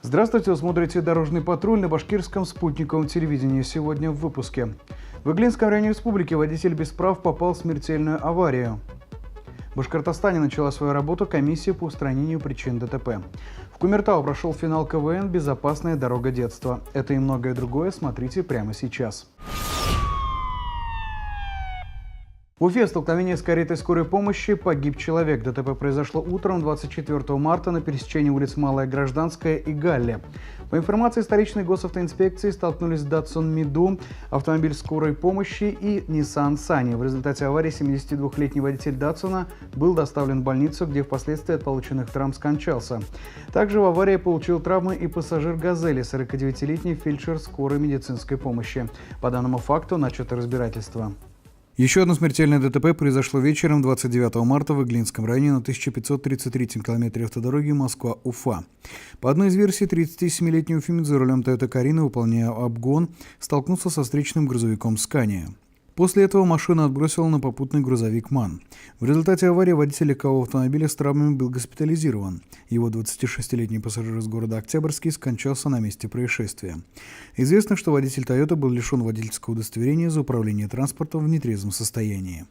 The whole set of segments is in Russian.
Здравствуйте, вы смотрите «Дорожный патруль» на башкирском спутниковом телевидении. Сегодня в выпуске. В Иглинском районе республики водитель без прав попал в смертельную аварию. В Башкортостане начала свою работу комиссия по устранению причин ДТП. В Кумертау прошел финал КВН «Безопасная дорога детства». Это и многое другое смотрите прямо сейчас. В Уфе столкновение с каретой скорой помощи, погиб человек. ДТП произошло утром 24 марта на пересечении улиц Малая Гражданская и Галле. По информации столичной госавтоинспекции, столкнулись Datsun Mido, автомобиль скорой помощи и Nissan Sunny. В результате аварии 72-летний водитель Datsun был доставлен в больницу, где впоследствии от полученных травм скончался. Также в аварии получил травмы и пассажир «Газели», 49-летний фельдшер скорой медицинской помощи. По данному факту начато разбирательство. Еще одно смертельное ДТП произошло вечером 29 марта в Иглинском районе на 1533 километре автодороги Москва-Уфа. По одной из версий, 37-летний уфимец за рулем Toyota Carina, выполняя обгон, столкнулся со встречным грузовиком Scania. После этого машина отбросила на попутный грузовик МАН. В результате аварии водитель легкового автомобиля с травмами был госпитализирован. Его 26-летний пассажир из города Октябрьский скончался на месте происшествия. Известно, что водитель Toyota был лишен водительского удостоверения за управление транспортом в нетрезвом состоянии.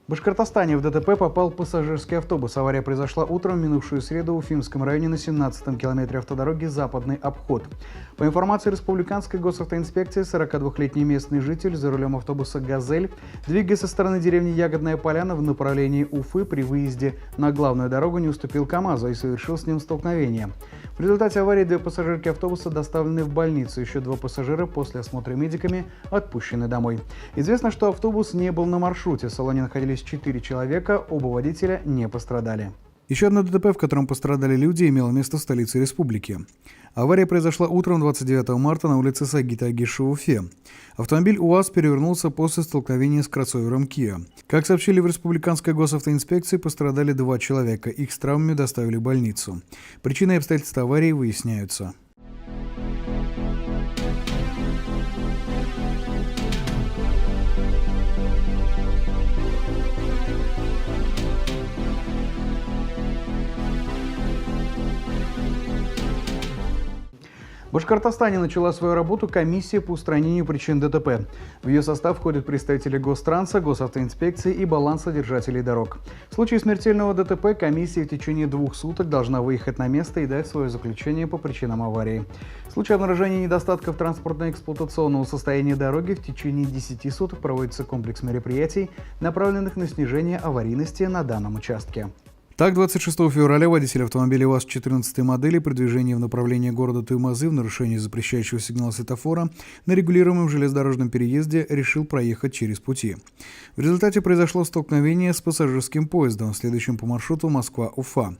В Башкортостане в ДТП попал пассажирский автобус. Авария произошла утром в минувшую среду в Уфимском районе на 17-м километре автодороги «Западный обход». По информации республиканской госавтоинспекции, 42-летний местный житель за рулем автобуса «Газель», двигаясь со стороны деревни Ягодная Поляна в направлении Уфы, при выезде на главную дорогу не уступил КАМАЗу и совершил с ним столкновение. В результате аварии две пассажирки автобуса доставлены в больницу. Еще два пассажира после осмотра медиками отпущены домой. Известно, что автобус не был на маршруте. В салоне находились 4 человека, оба водителя не пострадали. Еще одно ДТП, в котором пострадали люди, имело место в столице республики. Авария произошла утром 29 марта на улице Сагита Агишева в Уфе. Автомобиль УАЗ перевернулся после столкновения с кроссовером Kia. Как сообщили в республиканской госавтоинспекции, пострадали 2 человека. Их с травмами доставили в больницу. Причины и обстоятельства аварии выясняются. В Башкортостане начала свою работу комиссия по устранению причин ДТП. В ее состав входят представители Гостранса, Госавтоинспекции и балансодержателей дорог. В случае смертельного ДТП комиссия в течение 2 суток должна выехать на место и дать свое заключение по причинам аварии. В случае обнаружения недостатков транспортно-эксплуатационного состояния дороги в течение 10 суток проводится комплекс мероприятий, направленных на снижение аварийности на данном участке. Так, 26 февраля водитель автомобиля УАЗ 14 модели при движении в направлении города Туймазы в нарушении запрещающего сигнала светофора на регулируемом железнодорожном переезде решил проехать через пути. В результате произошло столкновение с пассажирским поездом, следующим по маршруту Москва-Уфа.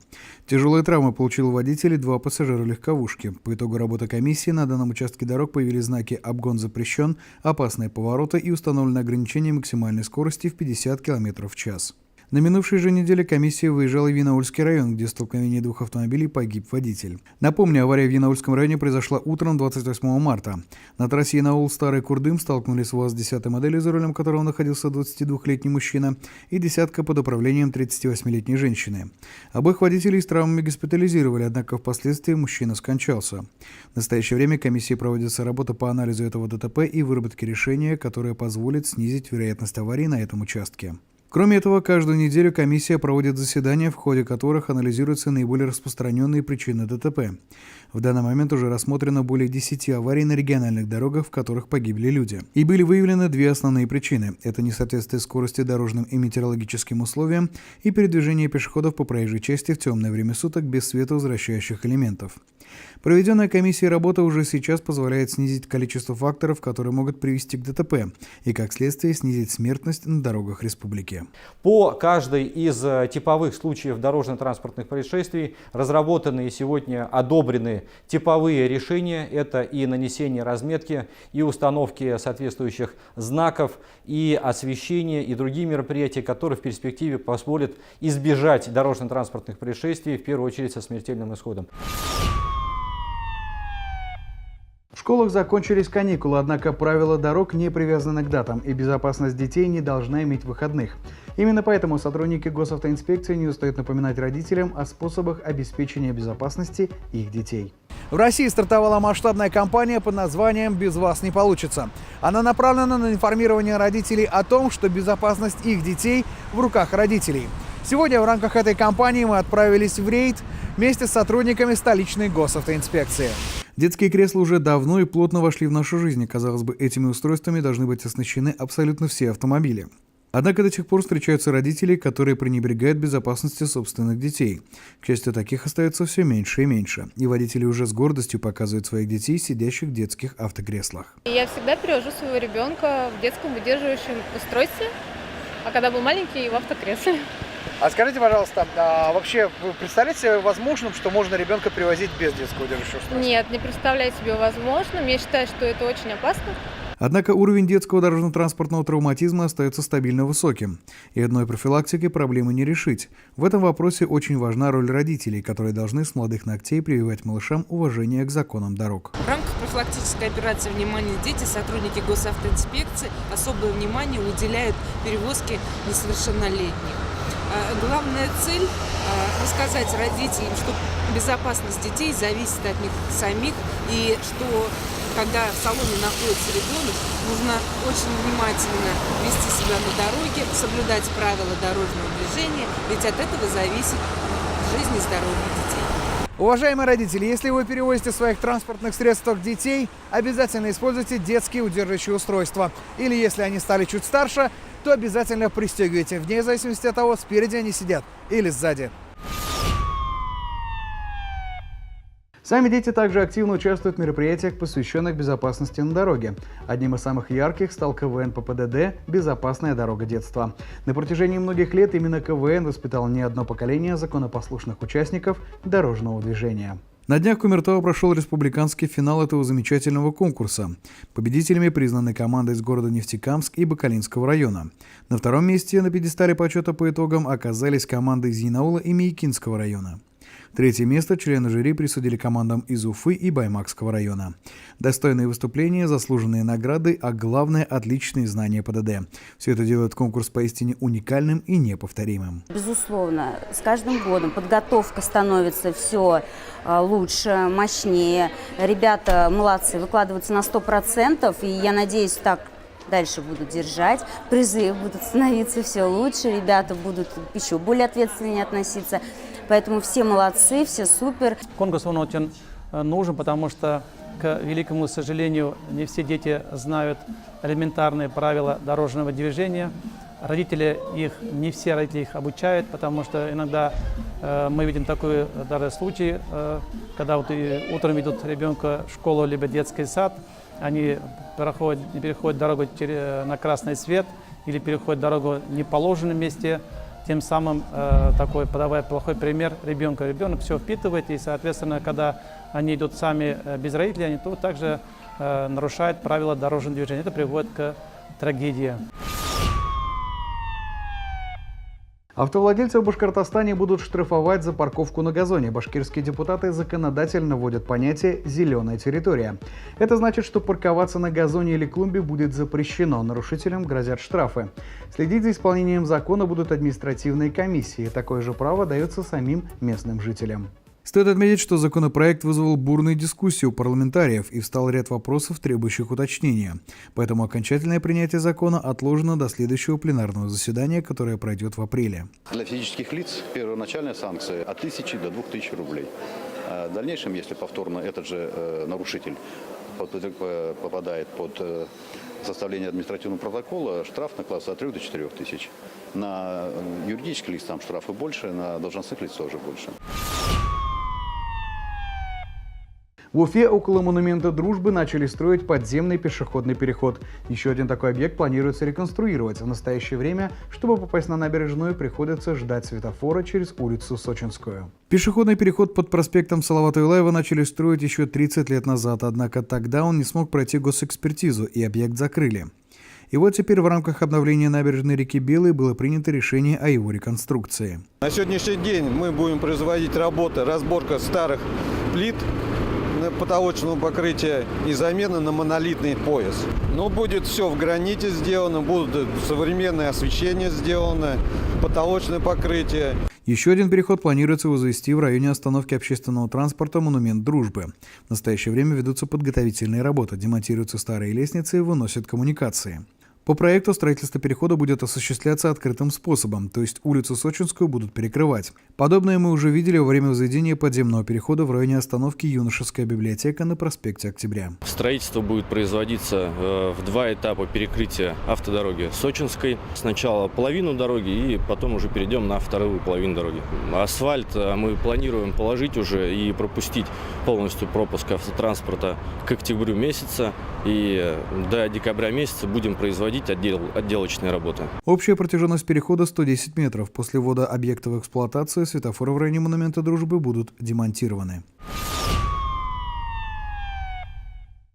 Тяжелые травмы получил водитель и 2 пассажира легковушки. По итогу работы комиссии на данном участке дорог появились знаки «Обгон запрещен», «Опасные повороты» и установлены ограничения максимальной скорости в 50 км в час. На минувшей же неделе комиссия выезжала в Янаульский район, где в столкновении 2 автомобилей погиб водитель. Напомню, авария в Янаульском районе произошла утром 28 марта. На трассе Янаул-Старый Курдым столкнулись УАЗ 10 модели, за рулем которого находился 22-летний мужчина, и десятка под управлением 38-летней женщины. Обоих водителей с травмами госпитализировали, однако впоследствии мужчина скончался. В настоящее время комиссией проводится работа по анализу этого ДТП и выработке решения, которое позволит снизить вероятность аварии на этом участке. Кроме этого, каждую неделю комиссия проводит заседания, в ходе которых анализируются наиболее распространенные причины ДТП. В данный момент уже рассмотрено более 10 аварий на региональных дорогах, в которых погибли люди. И были выявлены 2 основные причины. Это несоответствие скорости дорожным и метеорологическим условиям и передвижение пешеходов по проезжей части в темное время суток без световозвращающих элементов. Проведенная комиссией работа уже сейчас позволяет снизить количество факторов, которые могут привести к ДТП, и, как следствие, снизить смертность на дорогах республики. По каждой из типовых случаев дорожно-транспортных происшествий разработаны и сегодня одобрены типовые решения. Это и нанесение разметки, и установки соответствующих знаков, и освещение, и другие мероприятия, которые в перспективе позволят избежать дорожно-транспортных происшествий, в первую очередь со смертельным исходом. В школах закончились каникулы, однако правила дорог не привязаны к датам, и безопасность детей не должна иметь выходных. Именно поэтому сотрудники госавтоинспекции не устают напоминать родителям о способах обеспечения безопасности их детей. В России стартовала масштабная кампания под названием «Без вас не получится». Она направлена на информирование родителей о том, что безопасность их детей в руках родителей. Сегодня в рамках этой кампании мы отправились в рейд вместе с сотрудниками столичной госавтоинспекции. Детские кресла уже давно и плотно вошли в нашу жизнь, и, казалось бы, этими устройствами должны быть оснащены абсолютно все автомобили. Однако до сих пор встречаются родители, которые пренебрегают безопасностью собственных детей. К счастью, таких остается все меньше и меньше. И водители уже с гордостью показывают своих детей, сидящих в детских автокреслах. Я всегда перевожу своего ребенка в детском выдерживающем устройстве, а когда был маленький, в автокресле. А скажите, пожалуйста, вообще вы представляете себе возможным, что можно ребенка привозить без детского удерживающего устройства? Нет, не представляю себе возможным. Я считаю, что это очень опасно. Однако уровень детского дорожно-транспортного травматизма остается стабильно высоким, и одной профилактикой проблемы не решить. В этом вопросе очень важна роль родителей, которые должны с молодых ногтей прививать малышам уважение к законам дорог. В рамках профилактической операции «Внимание, дети» сотрудники госавтоинспекции особое внимание уделяют перевозке несовершеннолетних. Главная цель – рассказать родителям, что безопасность детей зависит от них самих, и что, когда в салоне находится ребенок, нужно очень внимательно вести себя на дороге, соблюдать правила дорожного движения, ведь от этого зависит жизнь и здоровье детей. Уважаемые родители, если вы перевозите в своих транспортных средствах детей, обязательно используйте детские удерживающие устройства. Или если они стали чуть старше, то обязательно пристегивайте, вне зависимости от того, спереди они сидят или сзади. Сами дети также активно участвуют в мероприятиях, посвященных безопасности на дороге. Одним из самых ярких стал КВН по ПДД «Безопасная дорога детства». На протяжении многих лет именно КВН воспитал не одно поколение законопослушных участников дорожного движения. На днях в Кумертау прошел республиканский финал этого замечательного конкурса. Победителями признаны команды из города Нефтекамск и Бакалинского района. На втором месте на пьедестале почета по итогам оказались команды из Янаула и Миякинского района. Третье место члены жюри присудили командам из Уфы и Баймакского района. Достойные выступления, заслуженные награды, а главное – отличные знания ПДД. Все это делает конкурс поистине уникальным и неповторимым. Безусловно, с каждым годом подготовка становится все лучше, мощнее. Ребята молодцы, выкладываются на 100%, и я надеюсь, так дальше будут держать. Призы будут становиться все лучше, ребята будут еще более ответственнее относиться. Поэтому все молодцы, все супер. Конкурс он очень нужен, потому что, к великому сожалению, не все дети знают элементарные правила дорожного движения. Родители их, не все родители их обучают, потому что иногда мы видим такой даже случай, когда вот утром ведут ребенка в школу либо детский сад, они переходят дорогу на красный свет или переходят дорогу в неположенном месте, тем самым подавая плохой пример ребенку. Ребенок все впитывает, и, соответственно, когда они идут сами без родителей, они тут также нарушают правила дорожного движения. Это приводит к трагедии. Автовладельцев в Башкортостане будут штрафовать за парковку на газоне. Башкирские депутаты законодательно вводят понятие «зеленая территория». Это значит, что парковаться на газоне или клумбе будет запрещено. Нарушителям грозят штрафы. Следить за исполнением закона будут административные комиссии. Такое же право дается самим местным жителям. Стоит отметить, что законопроект вызвал бурную дискуссию у парламентариев и встал ряд вопросов, требующих уточнения. Поэтому окончательное принятие закона отложено до следующего пленарного заседания, которое пройдет в апреле. Для физических лиц первоначальная санкция от 1000 до 2000 рублей. В дальнейшем, если повторно этот же нарушитель попадает под составление административного протокола, штраф накладывается от 3 до 4 тысяч. На юридических лиц там штрафы больше, на должностных лиц тоже больше. В Уфе около монумента Дружбы начали строить подземный пешеходный переход. Еще один такой объект планируется реконструировать. В настоящее время, чтобы попасть на набережную, приходится ждать светофора через улицу Сочинскую. Пешеходный переход под проспектом Салавата Юлаева начали строить еще 30 лет назад, однако тогда он не смог пройти госэкспертизу, и объект закрыли. И вот теперь в рамках обновления набережной реки Белой было принято решение о его реконструкции. На сегодняшний день мы будем производить работы, разборка старых плит потолочного покрытия и замены на монолитный пояс. Но будет все в граните сделано, будут современное освещение сделано, потолочное покрытие. Еще один переход планируется возвести в районе остановки общественного транспорта «Монумент Дружбы». В настоящее время ведутся подготовительные работы, демонтируются старые лестницы и выносят коммуникации. По проекту строительство перехода будет осуществляться открытым способом, то есть улицу Сочинскую будут перекрывать. Подобное мы уже видели во время возведения подземного перехода в районе остановки «Юношеская библиотека» на проспекте Октября. Строительство будет производиться в 2 этапа перекрытия автодороги Сочинской. Сначала половину дороги и потом уже перейдем на вторую половину дороги. Асфальт мы планируем положить уже и пропустить полностью пропуск автотранспорта к октябрю месяца. И до декабря месяца будем производить отделочные работы. Общая протяженность перехода 110 метров. После ввода объекта в эксплуатацию светофоры в районе Монумента Дружбы будут демонтированы.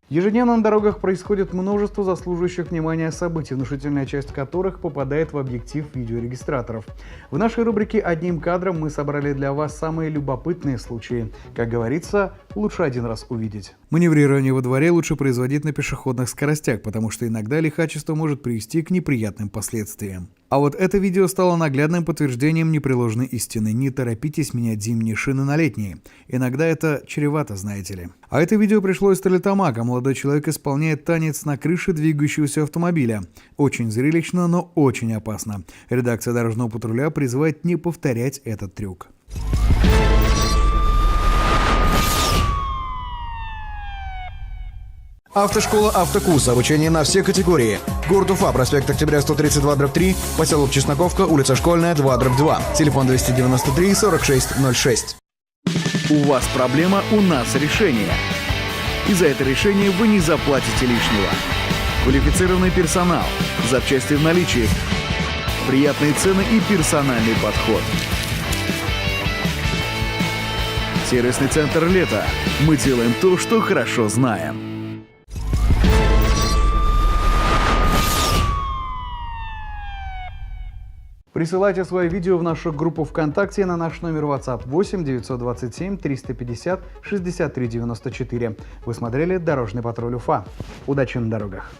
Ежедневно на дорогах происходит множество заслуживающих внимания событий, внушительная часть которых попадает в объектив видеорегистраторов. В нашей рубрике «Одним кадром» мы собрали для вас самые любопытные случаи. Как говорится, лучше один раз увидеть. Маневрирование во дворе лучше производить на пешеходных скоростях, потому что иногда лихачество может привести к неприятным последствиям. А вот это видео стало наглядным подтверждением непреложной истины. Не торопитесь менять зимние шины на летние. Иногда это чревато, знаете ли. А это видео пришло из Стерлитамака. Молодой человек исполняет танец на крыше двигающегося автомобиля. Очень зрелищно, но очень опасно. Редакция «Дорожного патруля» призывает не повторять этот трюк. Автошкола «Автокурс». Обучение на все категории. Город Уфа, проспект Октября 132/3, поселок Чесноковка, улица Школьная, 2/2. Телефон 293 4606. У вас проблема, у нас решение. И за это решение вы не заплатите лишнего. Квалифицированный персонал, запчасти в наличии, приятные цены и персональный подход. Сервисный центр «Лето». Мы делаем то, что хорошо знаем. Присылайте свои видео в нашу группу ВКонтакте на наш номер WhatsApp 8 927 350 63 94. Вы смотрели «Дорожный патруль Уфа». Удачи на дорогах!